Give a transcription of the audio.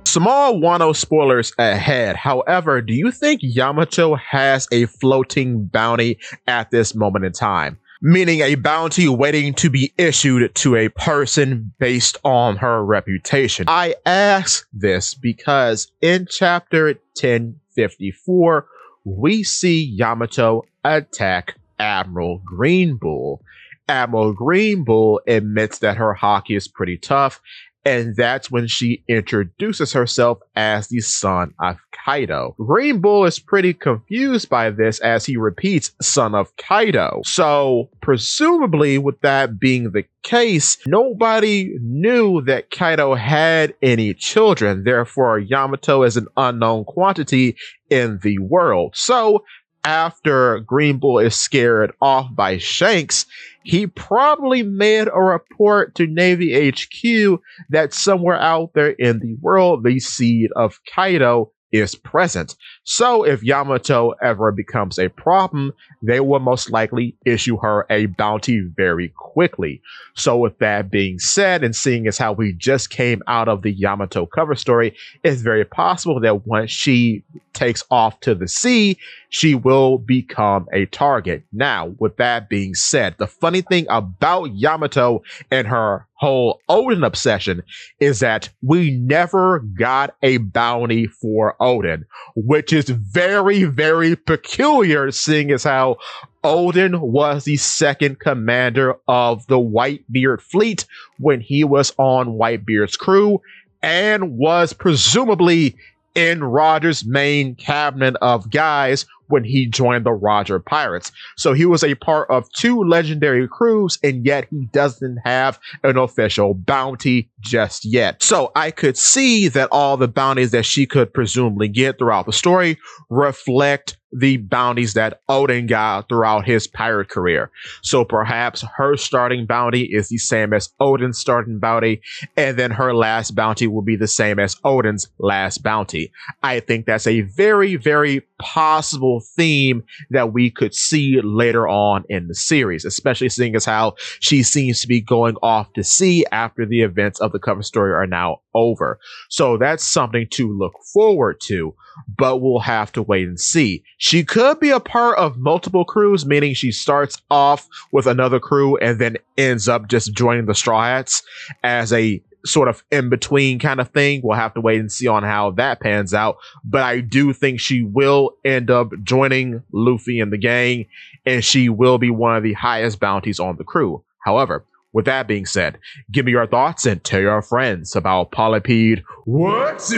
Small Wano spoilers ahead. However, do you think Yamato has a floating bounty at this moment in time? Meaning a bounty waiting to be issued to a person based on her reputation. I ask this because in chapter 1054, we see Yamato attack Admiral Green Bull. Admiral Green Bull admits that her haki is pretty tough, and that's when she introduces herself as the son of Kaido. Green Bull is pretty confused by this as he repeats son of Kaido. So presumably with that being the case, nobody knew that Kaido had any children. Therefore, Yamato is an unknown quantity in the world. So after Green Bull is scared off by Shanks, he probably made a report to Navy HQ that somewhere out there in the world, the seed of Kaido is present. So if Yamato ever becomes a problem, they will most likely issue her a bounty very quickly. So with that being said, and seeing as how we just came out of the Yamato cover story, it's very possible that once she takes off to the sea, she will become a target. Now, with that being said, the funny thing about Yamato and her whole Oden obsession is that we never got a bounty for Oden, which is very, very peculiar, seeing as how Oden was the second commander of the Whitebeard fleet when he was on Whitebeard's crew and was presumably in Roger's main cabinet of guys when he joined the Roger Pirates. So he was a part of two legendary crews, and yet he doesn't have an official bounty just yet. So I could see that all the bounties that she could presumably get throughout the story reflect the bounties that Oden got throughout his pirate career. So perhaps her starting bounty is the same as Oden's starting bounty, and then her last bounty will be the same as Oden's last bounty. I think that's a very, very possible theme that we could see later on in the series, especially seeing as how she seems to be going off to sea after the events of the cover story are now over. So that's something to look forward to, but we'll have to wait and see. She could be a part of multiple crews, meaning she starts off with another crew and then ends up just joining the Straw Hats as a sort of in-between kind of thing. We'll have to wait and see on how that pans out, but I do think she will end up joining Luffy and the gang, and she will be one of the highest bounties on the crew. However, with that being said, give me your thoughts and tell your friends about Polypede. What?